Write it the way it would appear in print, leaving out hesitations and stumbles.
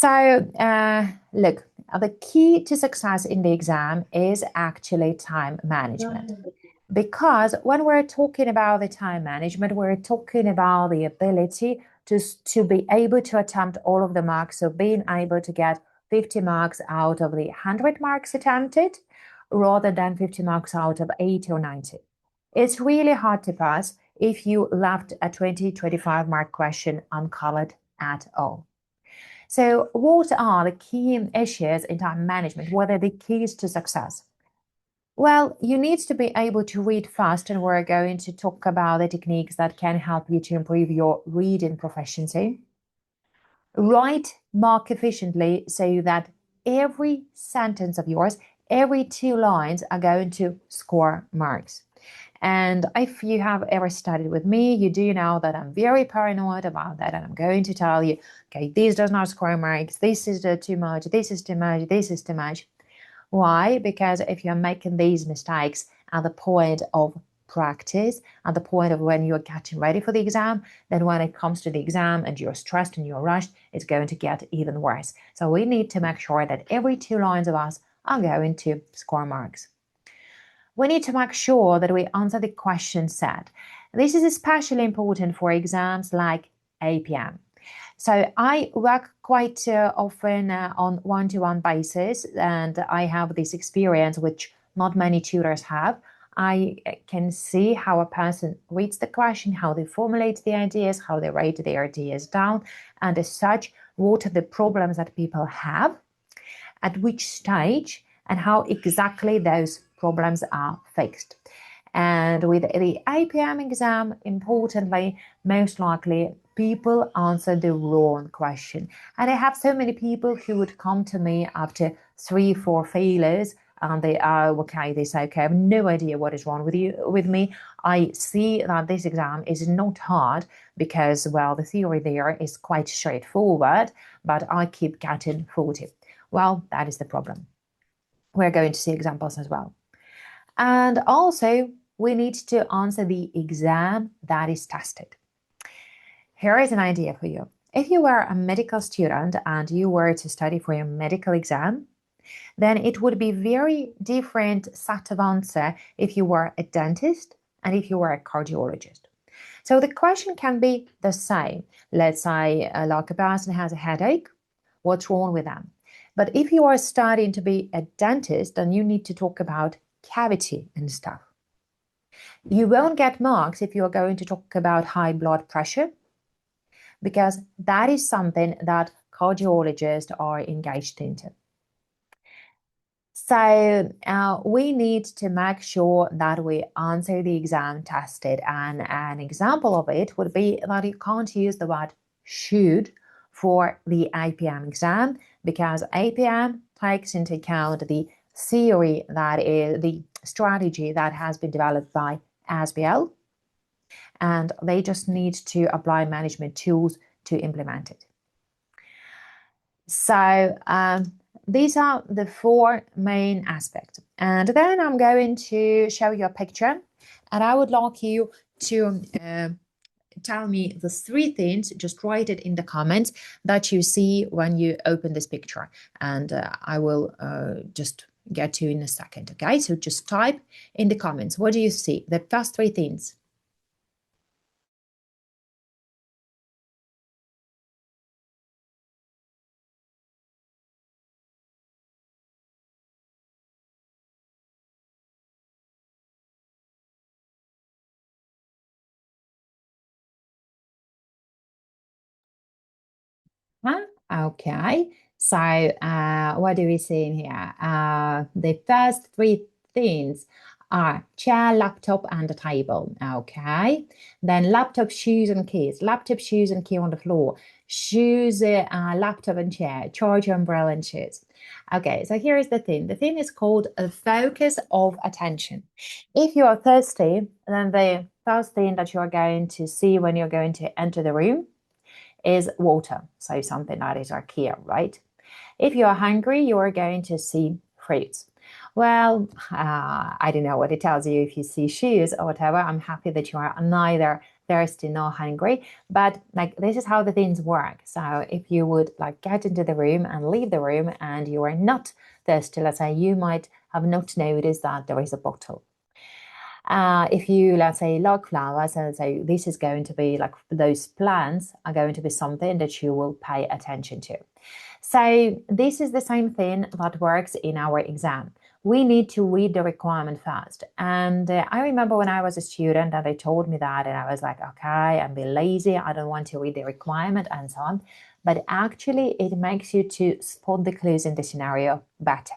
Look, the key to success in the exam is actually time management. Because when we're talking about the time management, we're talking about the ability to be able to attempt all of the marks, so being able to get 50 marks out of the 100 marks attempted, rather than 50 marks out of 80 or 90. It's really hard to pass if you left a 20-25 mark question uncovered at all. So what are the key issues in time management? What are the keys to success? Well, you need to be able to read fast, and we're going to talk about the techniques that can help you to improve your reading proficiency. Write mark efficiently so that every sentence of yours, every 2 lines are going to score marks. And if you have ever studied with me, you do know that I'm very paranoid about that. And I'm going to tell you, okay, this does not score marks. This is too much. This is too much. This is too much. Why? Because if you're making these mistakes at the point of practice, at the point of when you're getting ready for the exam, then when it comes to the exam and you're stressed and you're rushed, it's going to get even worse. So we need to make sure that every 2 lines of us are going to score marks. We need to make sure that we answer the question set. This is especially important for exams like APM. So I work quite often on one-to-one basis, and I have this experience which not many tutors have. I can see how a person reads the question, how they formulate the ideas, how they write their ideas down, and as such, what are the problems that people have, at which stage, and how exactly those problems are fixed. And with the APM exam, importantly, most likely people answer the wrong question. And I have so many people who would come to me after 3-4 failures, and they are okay. They say, okay, I have no idea what is wrong with me. I see that this exam is not hard because, well, the theory there is quite straightforward, but I keep getting 40. Well, that is the problem. We're going to see examples as well. And also, we need to answer the exam that is tested. Here is an idea for you. If you were a medical student and you were to study for your medical exam, then it would be very different set of answer if you were a dentist and if you were a cardiologist. So the question can be the same. Let's say like a person has a headache. What's wrong with them? But if you are studying to be a dentist, then you need to talk about cavity and stuff. You won't get marks if you're going to talk about high blood pressure, because that is something that cardiologists are engaged into. So we need to make sure that we answer the exam tested. And an example of it would be that you can't use the word should for the APM exam, because APM takes into account the theory, that is the strategy that has been developed by SBL, and they just need to apply management tools to implement it. So these are the 4 main aspects. And then I'm going to show you a picture, and I would like you to tell me the 3 things, just write it in the comments, that you see when you open this picture. And I will just get to you in a second, okay? So just type in the comments, what do you see? The first 3 things. Huh? Okay, so what do we see in here? The first 3 things are chair, laptop, and a table. Okay, then laptop, shoes, and keys. Laptop, shoes, and key on the floor. Shoes, laptop, and chair. Charger, umbrella, and shoes. Okay, so here is the thing. The thing is called a focus of attention. If you are thirsty, then the first thing that you are going to see when you're going to enter the room is water, so something that is archaea, right? If you are hungry, you are going to see fruits. Well, I don't know what it tells you if you see shoes or whatever. I'm happy that you are neither thirsty nor hungry, but like this is how the things work. So if you would like get into the room and leave the room and you are not thirsty, let's say, you might have not noticed that there is a bottle. If you, let's say, like flowers, and say this is going to be like those plants are going to be something that you will pay attention to. So this is the same thing that works in our exam. We need to read the requirement first. And I remember when I was a student and they told me that, and I was like, okay, I'm a bit lazy. I don't want to read the requirement and so on. But actually, it makes you to spot the clues in the scenario better.